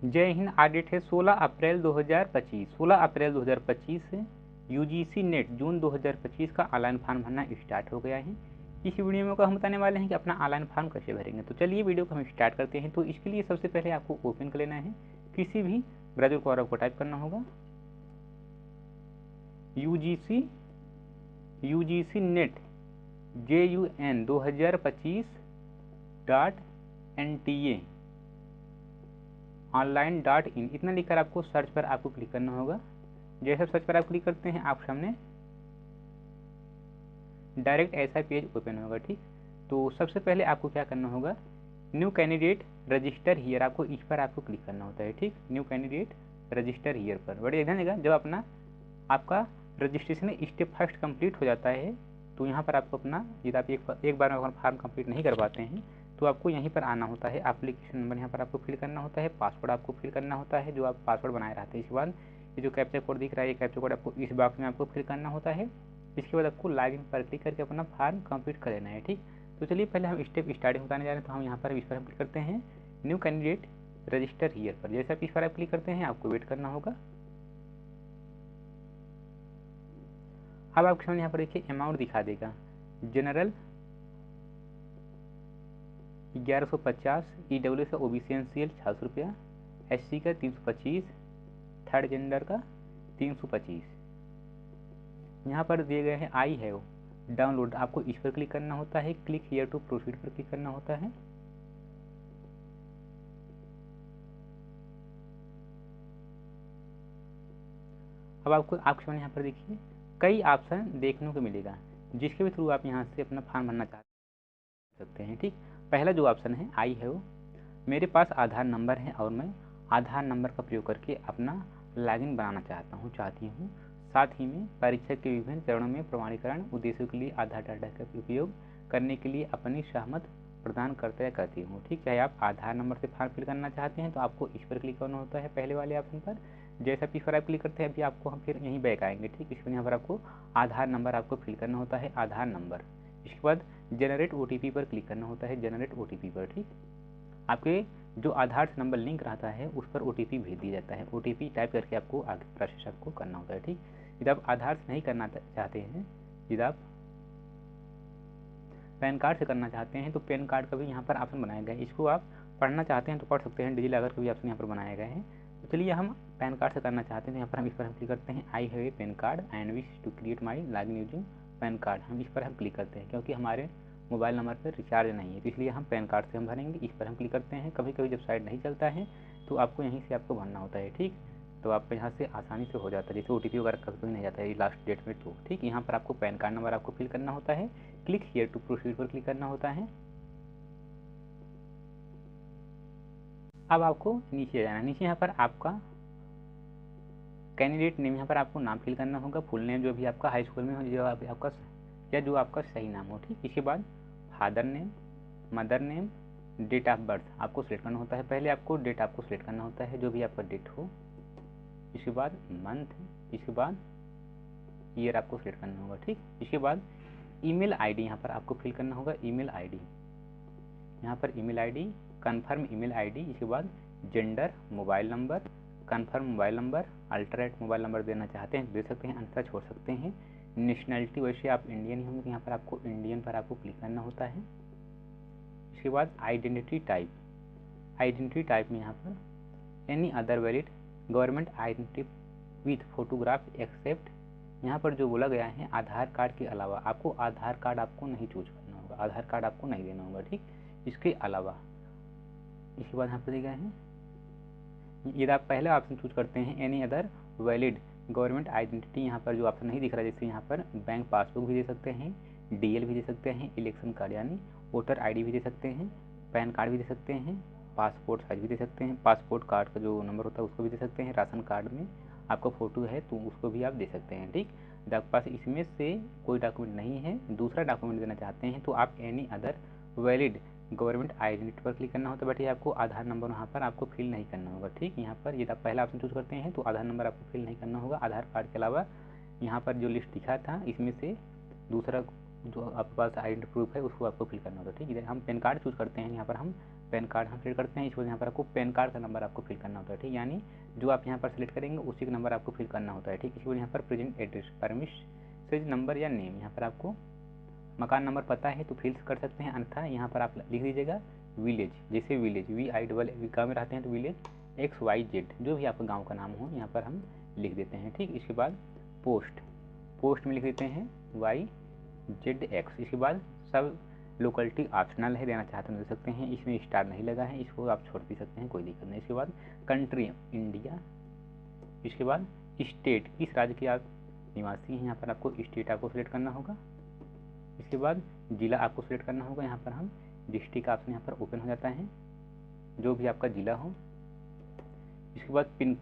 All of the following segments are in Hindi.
जय हिंद। आज डेट है 16 अप्रैल 2025। 16 अप्रैल 2025 से यूजीसी नेट जून 2025 का ऑनलाइन फॉर्म भरना स्टार्ट हो गया है। इस वीडियो में हम बताने वाले हैं कि अपना ऑनलाइन फॉर्म कैसे भरेंगे। तो चलिए वीडियो को हम स्टार्ट करते हैं। तो इसके लिए सबसे पहले आपको ओपन कर लेना है किसी भी ब्राउज़र को, और आपको टाइप करना होगा UGC net JUN 2025.NTA online.in इतना लिखकर आपको सर्च पर आपको क्लिक करना होगा। जैसे सर्च पर आप क्लिक करते हैं, आप सामने डायरेक्ट ऐसा पेज ओपन होगा। ठीक, तो सबसे पहले आपको क्या करना होगा, न्यू कैंडिडेट रजिस्टर हियर, आपको इस पर आपको क्लिक करना होता है। ठीक, न्यू कैंडिडेट रजिस्टर हियर पर बड़े ध्यान देगा। जब आपका रजिस्ट्रेशन स्टेप फर्स्ट कंप्लीट हो जाता है तो यहाँ पर आपको अपना, यदि आप एक बार में अपना फॉर्म कंप्लीट नहीं कर पाते हैं तो आपको यहीं पर आना होता है। एप्लीकेशन नंबर यहाँ पर आपको फिल करना होता है, पासवर्ड आपको फिल करना होता है जो आप पासवर्ड बनाए रहते हैं। इसके बाद ये जो कैप्चा कोड दिख रहा है, ये कैप्चा कोड आपको इस बॉक्स में आपको फिल करना होता है। इसके बाद आपको लॉगिन पर क्लिक करके अपना फॉर्म कंप्लीट कर लेना है। ठीक, तो चलिए पहले हम स्टेप स्टार्टिंग बताने जा रहे हैं। तो हम यहाँ पर इस पर हम क्लिक करते हैं न्यू कैंडिडेट रजिस्टर हियर पर। जैसे आप इस पर आप क्लिक करते हैं, आपको वेट करना होगा। अब आपके सामने यहाँ पर देखिए अमाउंट दिखा देगा, जनरल 1150, EWS का OBC NCL 600 रुपया, SC का 325, थर्ड जेंडर का 325। यहाँ पर दिए गए हैं आई हैव डाउनलोड, आपको इस पर क्लिक करना होता है। क्लिक हियर टू प्रोसीड पर क्लिक करना होता है। अब आपको आपके सामने यहाँ पर देखिए कई ऑप्शन देखने को मिलेगा, जिसके भी थ्रू आप यहाँ से अपना फॉर्म भरना चाह सकते हैं। ठीक, पहला जो ऑप्शन है आई हैव, मेरे पास आधार नंबर है और मैं आधार नंबर का प्रयोग करके अपना लॉगिन बनाना चाहती हूँ। साथ ही में परीक्षा के विभिन्न चरणों में प्रमाणीकरण उद्देश्यों के लिए आधार डाटा का उपयोग करने के लिए अपनी सहमत प्रदान करता या करती हूँ। ठीक, चाहे आप आधार नंबर से फॉर्म फिल करना चाहते हैं तो आपको इस पर क्लिक करना होता है पहले वाले ऑप्शन पर। जैसा इस पर आप क्लिक करते हैं, अभी आपको हम फिर यहीं बैक आएंगे। ठीक, इसमें यहाँ पर आपको आधार नंबर आपको फिल करना होता है, आधार नंबर। इसके बाद जनरेट OTP पर क्लिक करना होता है, जनरेट OTP पर। ठीक, आपके जो आधार से नंबर लिंक रहता है उस पर OTP भेज दिया जाता है। OTP टाइप करके आपको आगे प्रोसेस आपको करना होता है। ठीक, यदि आप आधार से नहीं करना चाहते हैं, यदि आप पैन कार्ड से करना चाहते हैं तो पैन कार्ड का भी यहाँ पर ऑप्शन बनाया गया है। इसको आप पढ़ना चाहते हैं तो पढ़ सकते हैं, डिजिलॉकर का भी ऑप्शन यहाँ पर बनाया गया है। तो चलिए हम पैन कार्ड से करना चाहते हैं तो यहाँ पर हम इस पर हम क्लिक करते हैं I have a PAN card and wish to create my login using PAN card. हम इस पर हम क्लिक करते हैं क्योंकि हमारे मोबाइल नंबर पर रिचार्ज नहीं है, तो इसलिए हम पैन कार्ड से हम भरेंगे। इस पर हम क्लिक करते हैं। कभी कभी जब साइट नहीं चलता है तो आपको यहीं से आपको भरना होता है। ठीक, तो आपको यहाँ से आसानी से हो जाता है, जैसे OTP वगैरह कभी नहीं जाता है लास्ट डेट में। तो ठीक, यहाँ पर आपको पैन कार्ड नंबर आपको फिल करना होता है। क्लिक हियर टू प्रोसीड पर क्लिक करना होता है। अब आपको नीचे जाना है। नीचे यहाँ पर आपका कैंडिडेट नेम, यहाँ पर आपको नाम फिल करना होगा, फुल नेम जो भी आपका हाई स्कूल में हो, जो आपका या जो आपका सही नाम हो। ठीक, इसके बाद father name, mother name, date of birth आपको सिलेक्ट करना होता है। पहले आपको डेट आपको सिलेक्ट करना होता है, जो भी आपका डेट हो। इसके बाद मंथ, इसके बाद ईयर आपको सिलेक्ट करना होगा। ठीक, इसके बाद ईमेल आईडी यहाँ पर आपको फिल करना होगा, ईमेल आईडी। यहाँ पर email ID, confirm email ID. इसके बाद gender, mobile number, confirm mobile number, alternate mobile number देना चाहते हैं दे सकते हैं, अन्यथा छोड़ सकते हैं। नेशनलिटी, वैसे आप इंडियन ही होंगे, यहाँ पर आपको इंडियन पर आपको क्लिक करना होता है। इसके बाद आइडेंटिटी टाइप, आइडेंटिटी टाइप में यहाँ पर any other valid government identity with photograph except, यहाँ पर जो बोला गया है आधार कार्ड के अलावा आपको आधार कार्ड आपको नहीं चूज करना होगा, आधार कार्ड आपको नहीं देना होगा। ठीक, इसके अलावा इसके बाद यहाँ पर दिया गया है, यदि आप पहले ऑप्शन चूज करते हैं any other valid government identity, यहाँ पर जो ऑप्शन नहीं दिख रहा है, जैसे यहाँ पर बैंक पासबुक भी दे सकते हैं, DL भी दे सकते हैं, इलेक्शन कार्ड यानी वोटर ID भी दे सकते हैं, पैन कार्ड भी दे सकते हैं, पासपोर्ट साइज भी दे सकते हैं, पासपोर्ट कार्ड का जो नंबर होता है उसको भी दे सकते हैं, राशन कार्ड में आपका फ़ोटो है तो उसको भी आप दे सकते हैं। ठीक, यदि आपके पास इसमें से कोई डॉक्यूमेंट नहीं है, दूसरा डॉक्यूमेंट देना चाहते हैं तो आप any other valid government identity पर क्लिक करना होता है। बट आपको आधार नंबर वहाँ पर आपको फिल नहीं करना होगा। ठीक, यहाँ पर यदि आप पहला ऑप्शन चूज करते हैं तो आधार नंबर आपको फिल नहीं करना होगा। आधार कार्ड के अलावा यहाँ पर जो लिस्ट दिखा था इसमें से दूसरा जो आपके पास आइडेंटिटी प्रूफ है उसको आपको फिल करना होगा। ठीक, इधर हम पैन कार्ड चूज करते हैं, यहाँ पर हम पैन कार्ड हम सेलेक्ट करते हैं, इसको यहाँ पर आपको पैन कार्ड का नंबर आपको फिल करना होता है, ठीक। यानी जो आप यहाँ पर सेलेक्ट करेंगे उसी का नंबर आपको फिल करना होता है, ठीक। इसके बाद यहाँ पर प्रेजेंट एड्रेस, परमिशन नंबर या नेम, यहाँ पर आपको मकान नंबर पता है तो फिल कर सकते हैं, अन्यथा यहाँ पर आप लिख दीजिएगा विलेज, जैसे विलेज VI गाँव में रहते हैं तो विलेज XYZ, जो भी आपका गाँव का नाम हो यहाँ पर हम लिख देते हैं, ठीक। इसके बाद पोस्ट में लिख देते हैं YZX। इसके बाद सब लोकेलिटी ऑप्शनल है, देना चाहते हैं दे सकते हैं, इसमें स्टार नहीं लगा है, इसको आप छोड़ भी सकते हैं, कोई दिक्कत नहीं। इसके बाद कंट्री इंडिया, इसके बाद स्टेट, किस राज्य के आप निवासी हैं, यहाँ पर आपको स्टेट आपको सिलेक्ट करना होगा। इसके बाद ज़िला आपको सिलेक्ट करना होगा, यहाँ पर हम डिस्ट्रिक्ट ऑप्शन यहाँ पर ओपन हो जाता है, जो भी आपका ज़िला हो। इसके बाद पिन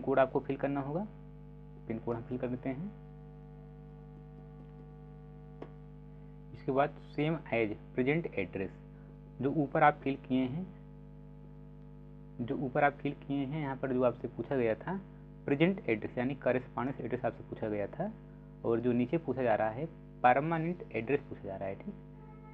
कोड आपको फिल करना होगा, पिन कोड हम फिल कर देते हैं। इसके बाद सेम एज प्रेजेंट एड्रेस, जो ऊपर आप फिल किए हैं, यहाँ पर जो आपसे पूछा गया था प्रेजेंट एड्रेस यानी करेस्पॉन्डेंस एड्रेस आपसे पूछा गया था, और जो नीचे पूछा जा रहा है परमानेंट एड्रेस पूछा जा रहा है, ठीक।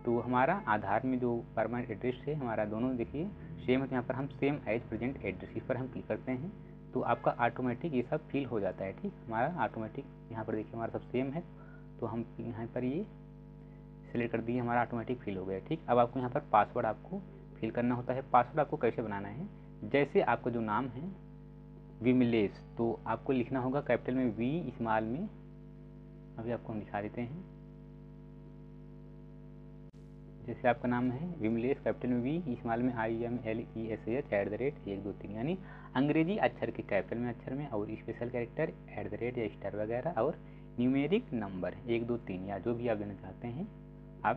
तो हमारा आधार में जो परमानेंट एड्रेस है हमारा दोनों देखिए सेम है, तो यहाँ पर हम सेम एज प्रेजेंट एड्रेस इस पर हम क्लिक करते हैं, तो आपका ऑटोमेटिक ये सब फिल हो जाता है, ठीक। हमारा ऑटोमेटिक यहाँ पर देखिए हमारा सब सेम है, तो हम यहाँ पर ये सेलेक्ट कर दिए, हमारा ऑटोमेटिक फिल हो गया, ठीक। अब आपको यहाँ पर पासवर्ड आपको फिल करना होता है। पासवर्ड आपको कैसे बनाना है, जैसे आपका जो नाम है विमलेश, तो आपको लिखना होगा कैपिटल में V, स्मॉल में, अभी आपको हम दिखा देते हैं। जैसे आपका नाम है विमलेश, कैपिटल में V, स्मॉल में IMLESH @123, यानी अंग्रेजी अक्षर के कैपिटल में अक्षर में, और स्पेशल कैरेक्टर @ या स्टार वगैरह, और न्यूमेरिक नंबर 1 2 3 या जो भी आप देना चाहते हैं आप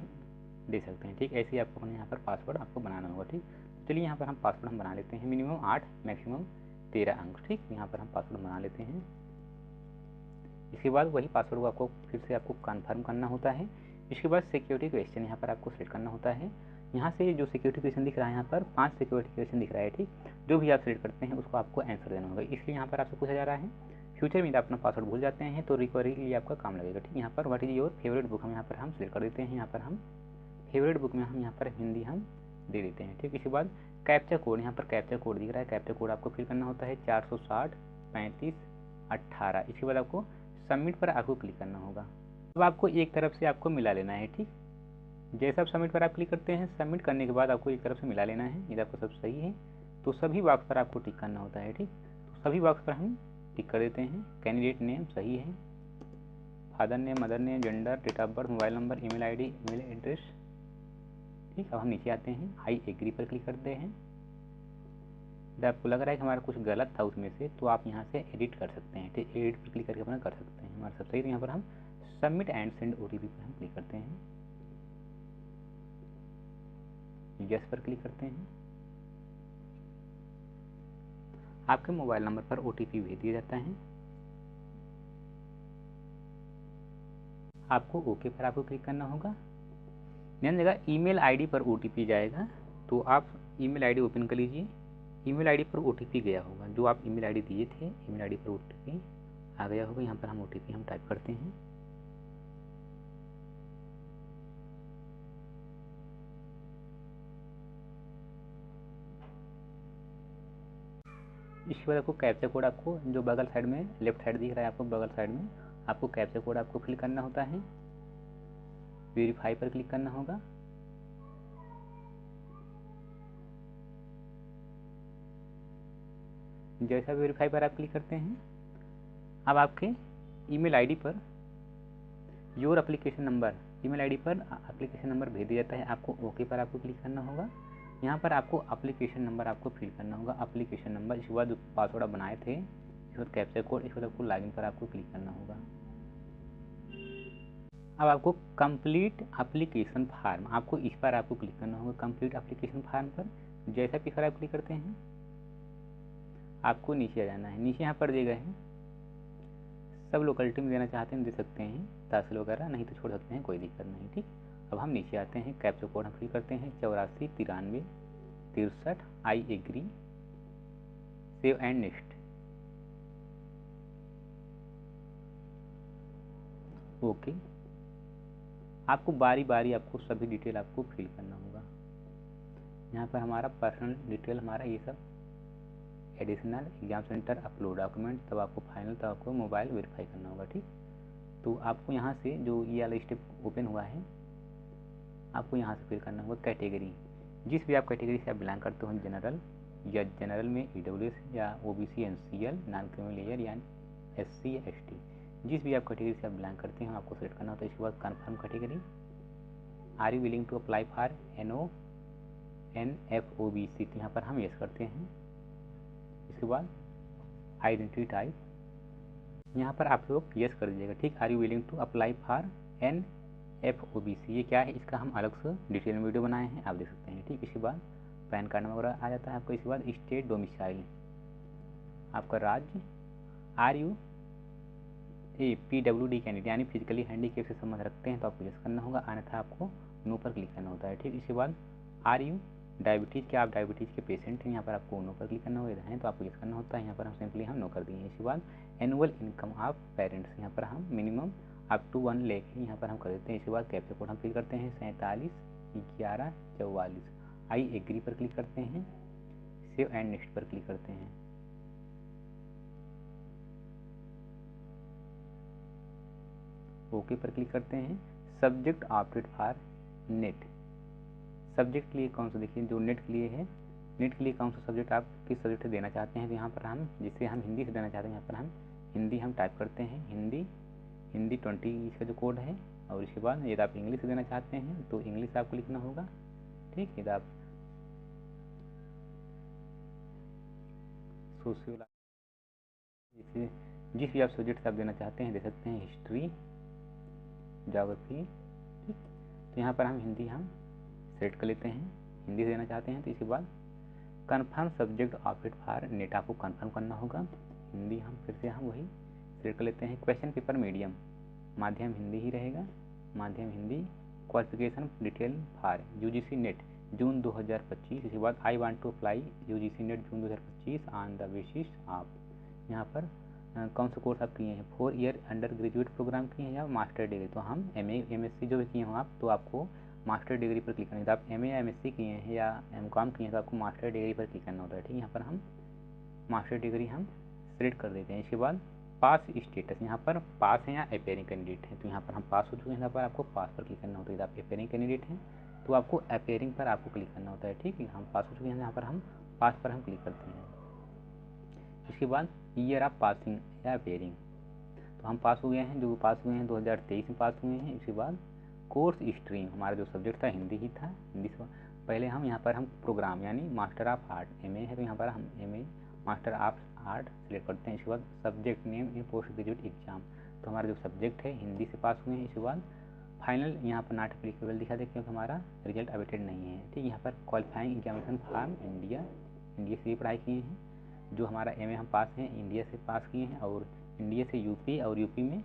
दे सकते हैं, ठीक। ऐसे ही आपको यहाँ पर पासवर्ड आपको बनाना होगा, ठीक। चलिए यहाँ पर हम पासवर्ड हम बना लेते हैं, मिनिमम 8 मैक्सिमम 13 अंक, ठीक। यहाँ पर हम पासवर्ड बना लेते हैं। इसके बाद वही पासवर्ड को आपको फिर से आपको कन्फर्म करना होता है। इसके बाद सिक्योरिटी क्वेश्चन यहाँ पर आपको सेलेक्ट करना होता है। यहाँ से जो सिक्योरिटी क्वेश्चन दिख रहा है, यहाँ पर 5 सिक्योरिटी क्वेश्चन दिख रहा है, ठीक। जो भी आप सेलेक्ट करते हैं उसको आपको आंसर देना होगा, इसलिए यहाँ पर आपसे पूछा जा रहा है फ्यूचर में अपना पासवर्ड भूल जाते हैं तो रिकवरी के लिए आपका काम लगेगा, ठीक। यहाँ पर what is your favourite book हम यहाँ पर हम सेलेक्ट कर देते हैं, यहाँ पर हम फेवरेट बुक में हम यहाँ पर हिंदी हम दे देते हैं, ठीक। इसके बाद कैप्चा कोड, यहाँ पर कैप्चा कोड दिख रहा है, कैप्चा कोड आपको फिल करना होता है 460 35 18। इसके बाद आपको सबमिट पर आपको क्लिक करना होगा। अब आपको एक तरफ से आपको मिला लेना है, ठीक। जैसे आप सबमिट पर आप क्लिक करते हैं, सबमिट करने के बाद आपको एक तरफ से मिला लेना है, यदि आपको सब सही है तो सभी बॉक्स पर आपको टिक करना होता है, ठीक। तो सभी बॉक्स पर हम टिक कर देते हैं। कैंडिडेट नेम सही है, father name, mother name, gender, date of birth, mobile number, email ID, email address, ठीक। अब हम नीचे आते हैं, आई एग्री पर क्लिक करते हैं। जब आपको लग रहा है कि हमारा कुछ गलत था उसमें से, तो आप यहाँ से एडिट कर सकते हैं, ठीक। एडिट पर क्लिक करके अपना कर सकते हैं, हमारा सब सही। तो यहाँ पर हम सबमिट एंड सेंड OTP पर हम क्लिक करते हैं, यस पर क्लिक करते हैं। आपके मोबाइल नंबर पर OTP भेज दिया जाता है। आपको ओके पर आपको क्लिक करना होगा। ध्यान देगा ईमेल आईडी पर OTP जाएगा, तो आप ईमेल आईडी ओपन कर लीजिए। ईमेल आईडी पर OTP गया होगा, जो आप ईमेल आईडी दिए थे, ईमेल आईडी पर OTP आ गया होगा। यहाँ पर हम OTP हम टाइप करते हैं, इसके बाद आपको कैप्चा कोड आपको जो बगल साइड में लेफ्ट साइड दिख रहा है, आपको बगल साइड में आपको कैप्चा कोड आपको फिल करना होता है। वेरीफाई पर क्लिक करना होगा। जैसा वेरीफाई पर आप क्लिक करते हैं, अब आपके email ID per your application number, email ID पर एप्लीकेशन नंबर भेज दिया जाता है। आपको ओके पर आपको क्लिक करना होगा। यहाँ पर आपको एप्लीकेशन नंबर आपको फिल करना होगा, एप्लीकेशन नंबर। इसके बाद पासवर्ड आप बनाए थे, इसके बाद कैप्चा कोड, इसके बाद आपको लॉगिन पर आपको क्लिक करना होगा। अब आपको कंप्लीट एप्लीकेशन फार्म, आपको इस पर आपको क्लिक करना होगा, कंप्लीट एप्लीकेशन फार्म पर। जैसा कि पर आप क्लिक करते हैं, आपको नीचे आ जाना है। नीचे यहाँ पर दिए गए हैं, सब लोकेलिटी में देना चाहते हैं दे सकते हैं, तहसील वगैरह, नहीं तो छोड़ सकते हैं, कोई दिक्कत नहीं, ठीक। अब हम नीचे आते हैं, कैप्चा कोड हम फिल करते हैं 84 93 63, I agree, save and next, okay. आपको बारी बारी आपको सभी डिटेल आपको फिल करना होगा। यहाँ पर हमारा पर्सनल डिटेल हमारा ये सब additional exam centre upload document, तब आपको फाइनल, तब आपको मोबाइल वेरीफाई करना होगा। ठीक, तो आपको यहाँ से जो ये वाला स्टेप ओपन हुआ है, आपको यहाँ से फिल करना होगा कैटेगरी। जिस भी आप कैटेगरी से आप बिलोंग करते हो, जनरल या जनरल में EWS या OBC NCL नॉन क्रिमिनल या SC या ST, जिस भी आप कैटेगरी से आप बिलोंग करते हैं आपको सेलेक्ट करना होता है। इसके बाद confirm category, are you willing to apply for NONFOBC, तो यहाँ पर हम यस करते हैं। इसके बाद आइडेंटिटी टाइप, यहाँ पर आप लोग यस कर दीजिएगा। ठीक, are you willing to apply for NFOBC, ये क्या है इसका हम अलग से डिटेल में वीडियो बनाए हैं, आप देख सकते हैं। ठीक, इसके बाद पैन कार्ड नंबर आ जाता है आपको। इसके बाद स्टेट डोमिसाइल, आपका राज्य, आर यू PWD कैंडिडेट यानी फिजिकली हैंडीकेप से संबंध रखते हैं तो आपको यस करना होगा, अन्यथा आपको नो पर क्लिक करना होता है। ठीक, इसके बाद आर यू डायबिटीज़, क्या आप डायबिटीज़ के पेशेंट हैं, यहाँ पर आपको नो पर क्लिक करना होगा, हैं तो आपको यस करना होता है। यहाँ पर हम सिंपली हम नो कर देंगे। इसके बाद एनुअल इनकम ऑफ पेरेंट्स, यहाँ पर हम मिनिमम अप टू 1 लाख ही यहाँ पर हम कर देते हैं। इसके बाद कैप्चा कोड हम फिल करते हैं 471144, आई एग्री पर क्लिक करते हैं, सेव एंड नेक्स्ट पर क्लिक करते हैं। ओके पर क्लिक करते हैं। Subject opted for net, subject के लिए कौन सा, देखिए जो नेट के लिए है, नेट के लिए कौन सा सब्जेक्ट आप किस सब्जेक्ट से देना चाहते हैं, तो यहाँ पर हम जिससे हम हिंदी से देना चाहते हैं यहाँ पर हम हिंदी हम टाइप करते हैं, हिंदी 20 इसका जो कोड है। और इसके बाद यदि आप इंग्लिश से देना चाहते हैं तो इंग्लिश आपको लिखना होगा। ठीक, यदि आप सोशियोलॉजी, जिस भी आप सब्जेक्ट से आप देना चाहते हैं दे सकते हैं, हिस्ट्री, ज्योग्राफी। ठीक, तो यहाँ पर हम हिंदी हम सेलेक्ट कर लेते हैं, हिंदी से देना चाहते हैं। तो इसके बाद confirm subject opted for net, आपको कन्फर्म करना होगा, हिंदी हम फिर से हम वही सेलेक्ट कर लेते हैं। क्वेश्चन पेपर मीडियम, माध्यम हिंदी ही रहेगा, माध्यम Hindi. Qualification detail for UGC net June 2025। इसके बाद I want to apply UGC net June 2025 on the basis of, यहाँ पर कौन सा कोर्स आप किए हैं, 4 ईयर अंडर ग्रेजुएट प्रोग्राम किए हैं या मास्टर डिग्री, तो हम MA MSc जो भी किए हो आप तो आपको मास्टर डिग्री पर क्लिक करना है। तो आप MA या MSc किए हैं या MCOM किए हैं तो आपको मास्टर डिग्री पर क्लिक करना होता है। ठीक, यहाँ पर हम मास्टर डिग्री हम सेलेक्ट कर देते हैं। इसके बाद पास स्टेटस, यहाँ पर पास है या अपेयरिंग कैंडिडेट है, तो यहाँ पर हम पास हो चुके हैं, यहाँ पर आपको पास पर क्लिक करना होता है। यदि आप अपेयरिंग कैंडिडेट हैं तो आपको अपेयरिंग पर आपको क्लिक करना होता है। ठीक है, हम पास हो चुके हैं, यहाँ पर हम पास पर हम क्लिक करते हैं। इसके बाद ईयर ऑफ पासिंग या अपेयरिंग, तो हम पास हो गए हैं, जो पास हुए हैं 2023 में पास हुए हैं। इसके बाद कोर्स स्ट्रीम, हमारा जो सब्जेक्ट था हिंदी ही था, हिंदी से पहले हम यहाँ पर हम प्रोग्राम यानी मास्टर ऑफ आर्ट MA है तो यहाँ पर हम MA master of art select करते हैं। इसके बाद subject name in post graduate exam, तो हमारा जो सब्जेक्ट है हिंदी से पास हुए हैं। इसके बाद फाइनल यहाँ पर नॉट एप्लीकेबल दिखा दे क्योंकि हमारा रिजल्ट अवेटेड नहीं है। ठीक, यहाँ पर क्वालिफाइंग एग्जामिनेशन फ्रॉम इंडिया से पढ़ाई किए हैं, जो हमारा MA हम पास हैं इंडिया से पास किए हैं, और इंडिया से UP और UP में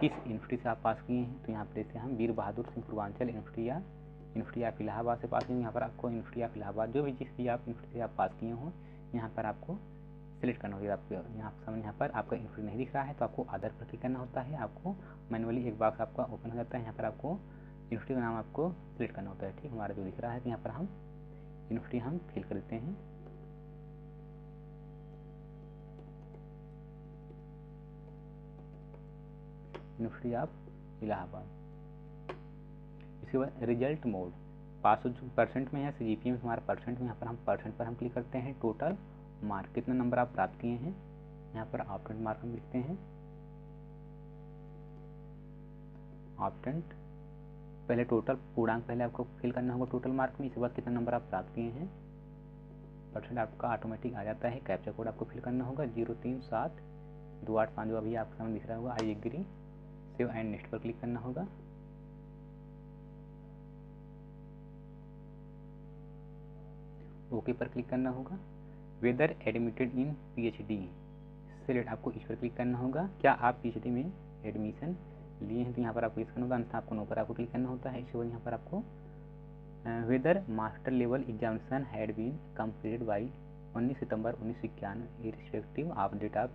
किस यूनिवर्सिटी से आप पास किए हैं, तो यहाँ पर जैसे हम वीर बहादुर सिंह पूर्वांचल यूनिवर्सिटी ऑफ इलाहाबाद से पास किए हैं। यहाँ पर आपको यूनिवर्सिटी ऑफ इलाहाबाद जो भी जिस भी आप यूनिवर्सिटी से आप पास किए हों यहाँ पर आपको सेलेक्ट करना होगा। आपको यहाँ पर आपका यूनिवर्सिटी नहीं दिख रहा है तो आपको अदर पर क्लिक करना होता है, आपको मैनुअली एक बॉक्स आपका ओपन हो जाता है, यहाँ पर आपको यूनिवर्सिटी का नाम आपको सेलेक्ट करना होता है। ठीक, हमारा जो दिख रहा है तो यहाँ पर हम यूनिवर्सिटी हम फिल कर देते हैं। University of Allahabad. इसके बाद रिजल्ट मोड, पास परसेंट में है CGPA में हमारा परसेंट में, यहाँ पर हम परसेंट पर हम क्लिक करते हैं। टोटल मार्क, कितना नंबर आप प्राप्त किए हैं, यहाँ पर ऑप्टेंट मार्क हम लिखते हैं। ऑप्टेंट पहले टोटल पूर्णांक पहले आपको फिल करना होगा टोटल मार्क में, इसके बाद कितना नंबर आप प्राप्त किए हैं, परसेंट आपका ऑटोमेटिक आ जाता है। कैप्चा कोड आपको फिल करना होगा 037285 जो अभी आपके सामने दिख रहा होगा, I agree, save and next पर क्लिक करना होगा। ओके पर क्लिक करना होगा। Whether admitted in PhD select, आपको इस पर क्लिक करना होगा, क्या आप PhD में एडमिशन लिए हैं, तो यहाँ पर आपको इस करना होगा, अन्यथा आपको नो पर आपको क्लिक करना होता है। इसके बाद यहाँ पर आपको whether master level examination had been completed by 19 September 1991 irrespective of date of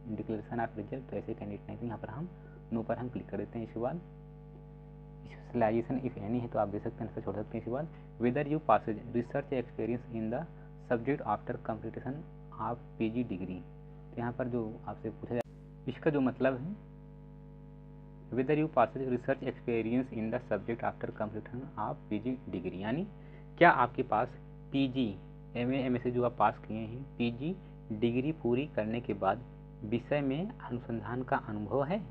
declaration of result, तो ऐसे कैंडिडेट नहीं, तो यहाँ पर हम नो पर हम क्लिक कर देते हैं। इसके बाद स्पेशलाइजेशन इफ एनी है तो आप दे सकते हैं, छोड़ सकते हैं। इसके बाद whether you possess research experience in the subject after completion of PG degree. तो यहाँ पर जो आपसे पूछा जाए इसका जो मतलब है whether you possess research experience in the subject after completion of PG degree, यानी क्या आपके पास पीजी एमए से जो आप पास किए हैं पीजी डिग्री पूरी करने के बाद विषय में अनुसंधान का अनुभव है।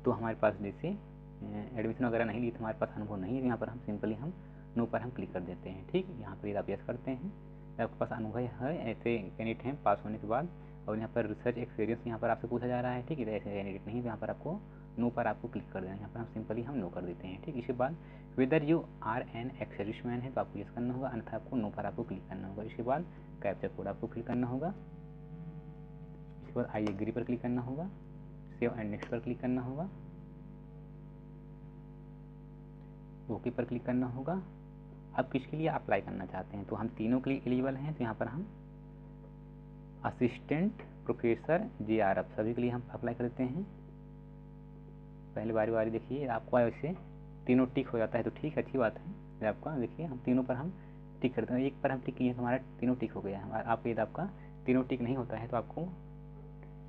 तो हमारे पास जैसे एडमिशन वगैरह नहीं ली तो हमारे पास अनुभव नहीं है, यहाँ पर हम सिंपली हम नो पर हम क्लिक कर देते हैं। ठीक, यहाँ पर आप यस करते हैं, आपके पास अनुभव है, ऐसे कैंडिडेट हैं पास होने के बाद। और यहाँ पर रिसर्च एक्सपीरियंस यहाँ पर आपसे पूछा जा रहा है। ठीक है, ऐसे कैंडिडेट नहीं है, यहाँ पर आपको नो पर आपको क्लिक कर देना है, यहाँ पर हम सिंपली हम नो कर देते हैं। ठीक, इसके बाद whether you are an ex serviceman है तो आपको यस करना होगा, अन्यथा आपको नो पर आपको क्लिक करना होगा। इसके बाद कैप्चा कोड आपको फिल करना होगा, इसके बाद आई एग्री पर क्लिक करना होगा, सेव एंड नेक्स्ट पर क्लिक करना होगा, ओके पर क्लिक करना होगा। अब किसके लिए अप्लाई करना चाहते हैं तो हम तीनों के लिए एलिजिबल हैं, तो यहाँ पर हम असिस्टेंट प्रोफेसर JRF सभी के लिए हम अप्लाई करते हैं। पहले बारी देखिए आपको ऐसे तीनों टिक हो जाता है तो ठीक अच्छी बात है आपका। देखिए हम तीनों पर हम टिक करते हैं, एक पर हम टिक किए तो हमारा तीनों टिक हो गया है। आपको यदि आपका तीनों टिक नहीं होता है तो आपको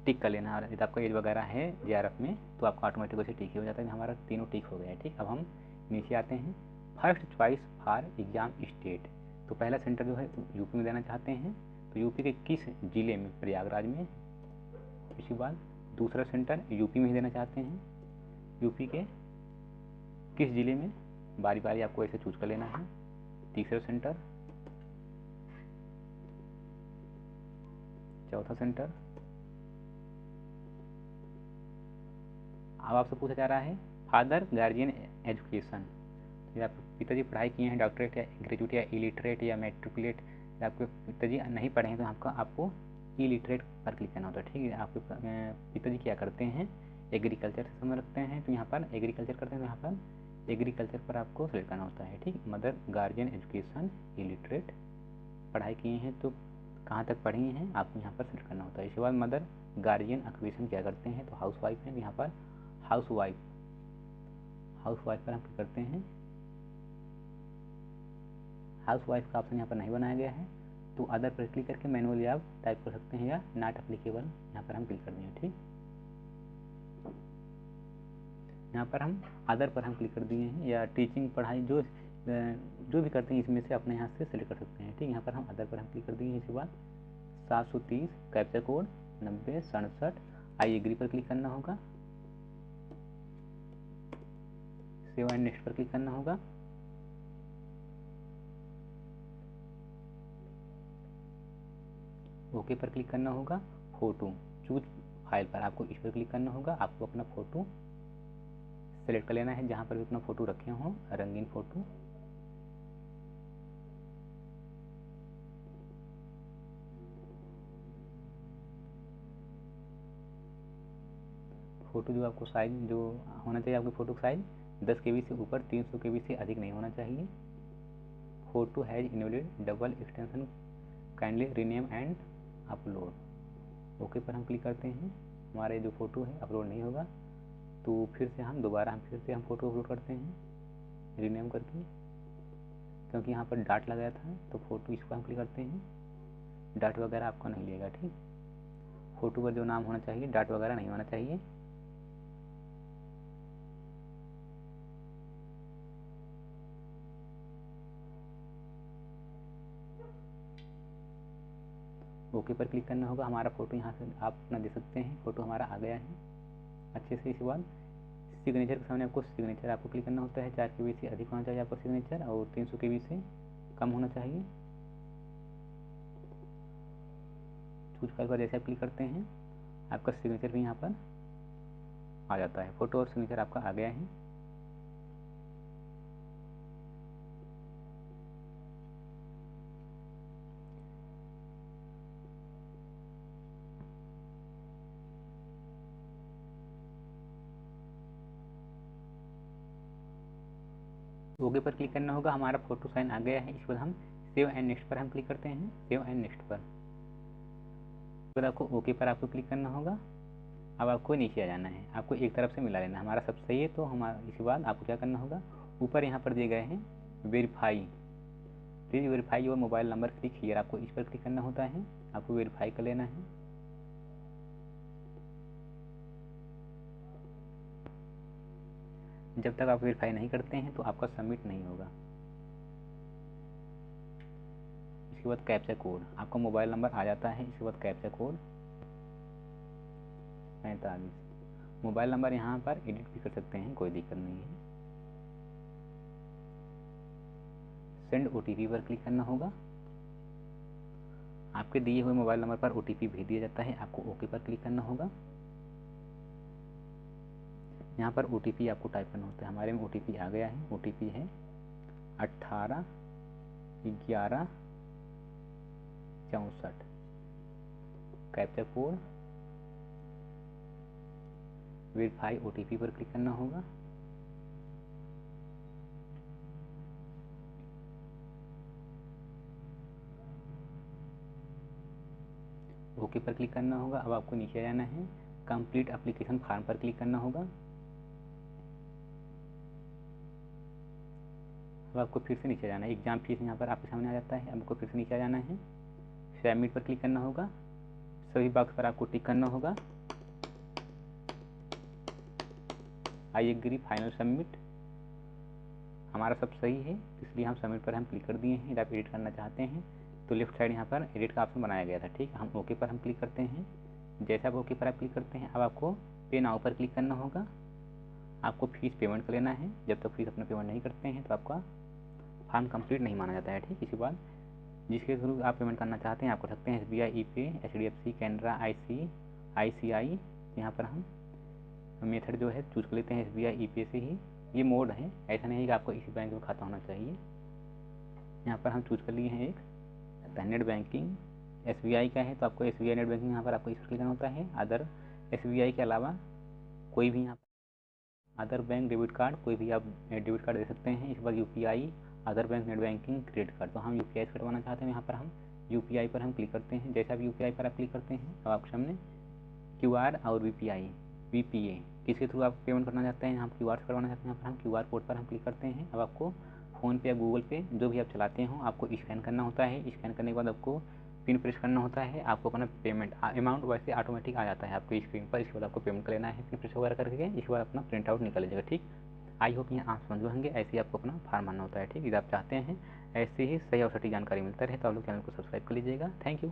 टिक कर लेना, यदि आपका एज वगैरह है JRF में तो आपका ऑटोमेटिक वैसे टिक ही हो जाता है। हमारा तीनों टिक हो गया है। ठीक, अब हम नीचे आते हैं, first choice for exam state. तो पहला सेंटर जो है यूपी में देना चाहते हैं, तो यूपी के किस जिले में, प्रयागराज में। इसके बाद दूसरा सेंटर यूपी में ही देना चाहते हैं, यूपी के किस जिले में, बारी आपको ऐसे चूज कर लेना है। तीसरा सेंटर, चौथा सेंटर। अब आपसे पूछा जा रहा है फादर गार्जियन एजुकेशन, तो आपके पिताजी पढ़ाई किए हैं डॉक्टरेट या ग्रेजुएट या इलिटरेट या मैट्रिकुलेट, या आपके पिताजी नहीं पढ़े हैं तो आपको इलिटरेट पर क्लिक करना होता है। ठीक है, आपके पिताजी क्या करते हैं, एग्रीकल्चर से संबंध रखते हैं तो यहाँ पर एग्रीकल्चर करते हैं तो यहाँ पर एग्रीकल्चर पर आपको सेलेक्ट करना होता है। ठीक, मदर गार्जियन एजुकेशन इलिटरेट, पढ़ाई किए हैं तो कहाँ तक पढ़ी हैं आपको यहाँ पर सेलेक्ट करना होता है। इसके बाद मदर गार्जियन ऑक्यूपेशन क्या करते हैं तो हाउस वाइफ है, यहाँ पर हाउस वाइफ पर हम क्या करते हैं, हाउस वाइफ का ऑप्शन यहाँ पर नहीं बनाया गया है तो अदर पर क्लिक करके मैनुअली आप टाइप कर सकते हैं या नॉट एप्लीकेबल यहाँ पर हम क्लिक कर देंगे। ठीक, यहाँ पर हम अदर पर हम क्लिक कर दिए हैं, या टीचिंग पढ़ाई जो भी करते हैं इसमें से अपने यहाँ से सेलेक्ट कर सकते हैं। ठीक, यहाँ पर हम अदर पर हम क्लिक कर दिए। इसके बाद 730 कैप्चा कोड 9067 आई एग्री पर क्लिक करना होगा, सेव एंड नेक्स्ट पर क्लिक करना होगा, ओके पर क्लिक करना होगा, फोटो चूज फाइल पर आपको इस पर क्लिक करना होगा। आपको अपना फोटो सेलेक्ट कर लेना है, जहाँ पर भी अपना फोटो रखे हों रंगीन फोटो। फोटो जो आपको साइज जो होना चाहिए, आपकी फ़ोटो साइज 10 KB से ऊपर 300 KB से अधिक नहीं होना चाहिए। Photo has enabled double extension kindly rename and upload, okay पर हम क्लिक करते हैं। हमारे जो फ़ोटो है अपलोड नहीं होगा तो फिर से हम फ़ोटो अपलोड करते हैं रीनेम करके, क्योंकि यहाँ पर डाट लगाया था तो फ़ोटो इसको हम क्लिक करते हैं, डाट वगैरह आपको नहीं लेगा। ठीक, फ़ोटो पर जो नाम होना चाहिए डाट वगैरह नहीं होना चाहिए। ओके पर क्लिक करना होगा। हमारा फ़ोटो यहाँ से आप अपना दे सकते हैं, फ़ोटो हमारा आ गया है अच्छे से। इसके बाद सिग्नेचर के सामने आपको सिग्नेचर आपको क्लिक करना होता है, 4 KB से अधिक होना चाहिए आपका सिग्नेचर और 300 KB से कम होना चाहिए। चूज फाइल पर जैसे आप क्लिक करते हैं आपका सिग्नेचर भी यहाँ पर आ जाता है, फ़ोटो और सिग्नेचर आपका आ गया है। ओके पर क्लिक करना होगा, हमारा फोटो साइन आ गया है। इसके बाद हम सेव एंड नेक्स्ट पर हम क्लिक करते हैं, सेव एंड नेक्स्ट पर। फिर आपको ओके पर आपको क्लिक करना होगा। अब आपको नीचे आ जाना है, आपको एक तरफ से मिला लेना, हमारा सब सही है तो हमारा इसके बाद आपको क्या करना होगा, ऊपर यहाँ पर दिए गए हैं verify, please verify your mobile number click here, आपको इस पर क्लिक करना होता है, आपको वेरीफाई कर लेना है। जब तक आप वेरीफाई नहीं करते हैं तो आपका सबमिट नहीं होगा। इसके बाद कैप्चा कोड, आपका मोबाइल नंबर आ जाता है। इसके बाद कैप्चा कोड 45, मोबाइल नंबर यहाँ पर एडिट भी कर सकते हैं, कोई दिक्कत नहीं है। सेंड OTP पर क्लिक करना होगा, आपके दिए हुए मोबाइल नंबर पर OTP भेज दिया जाता है, आपको ओके पर क्लिक करना होगा। यहाँ पर OTP आपको टाइप करना होता है, हमारे में OTP आ गया है, OTP है 181164। कैप्चा कोड वेरीफाई OTP पर क्लिक करना होगा। ओके पर क्लिक करना होगा। अब आपको नीचे जाना है, कंप्लीट एप्लीकेशन फॉर्म पर क्लिक करना होगा। अब आपको फिर से नीचे जाना है, एग्जाम फीस यहाँ पर आपके सामने आ जाता है। आपको फिर से नीचे जाना है, सबमिट पर क्लिक करना होगा, सभी बॉक्स पर आपको टिक करना होगा। आई एग्री, फाइनल सबमिट, हमारा सब सही है इसलिए हम सबमिट पर हम क्लिक कर दिए हैं। यदि आप एडिट करना चाहते हैं तो लेफ्ट साइड यहाँ पर एडिट का ऑप्शन बनाया गया था, ठीक है। हम ओके पर हम क्लिक करते हैं। जैसे आप ओके पर आप क्लिक करते हैं, अब आपको पे नाउ पर क्लिक करना होगा। आपको फीस पेमेंट कर लेना है, जब तक फीस अपना पेमेंट नहीं करते हैं तो आपका फॉर्म कंप्लीट नहीं माना जाता है, ठीक। इसी बाद जिसके थ्रू आप पेमेंट करना चाहते हैं आप कर सकते हैं, SBI, ई-पे, HDFC, कैनरा, ICICI। यहाँ पर हम मेथड जो है चूज़ कर लेते हैं SBI, ई-पे से ही। ये मोड है, ऐसा नहीं है कि आपको इसी बैंक में खाता होना चाहिए। यहाँ पर हम चूज़ कर लिए हैं एक नेट बैंकिंग, SBI का है तो आपको SBI नेट बैंकिंग यहाँ पर आपको इस पर क्लिक करना होता है। अदर SBI के अलावा कोई भी यहाँ अदर बैंक डेबिट कार्ड, कोई भी आप डेबिट कार्ड दे सकते हैं। इसके बाद UPI, other bank net banking, credit card. तो हम UPI से कटवाना चाहते हैं, यहाँ पर हम UPI पर हम क्लिक करते हैं। जैसे आप UPI पर आप क्लिक करते हैं तो आपके सामने QR और VPA किसके थ्रू आप पेमेंट करना चाहते हैं, यहाँ QR से करवाना चाहते हैं, यहाँ पर हम QR कोड पर हम क्लिक करते हैं। अब आपको फ़ोनपे या गूगल पे जो भी आप चलाते हो आपको स्कैन करना होता है। स्कैन करने के बाद आपको पिन प्रेस करना होता है, आपको अपना पेमेंट अमाउंट वैसे ऑटोमेटिक आ जाता है आपको स्क्रीन पर। इसके बाद आपको पेमेंट कर लेना है पिन प्रेस वगैरह करके। इसके बाद अपना प्रिंट आउट निकल लीजिएगा, ठीक। आई होप यहाँ आप समझ होंगे, ऐसे ही आपको अपना फॉर्म भरना होता है, ठीक। यदि आप चाहते हैं ऐसे ही सही और सटीक जानकारी मिलता रहे तो आप लोग चैनल को सब्सक्राइब कर लीजिएगा। Thank you.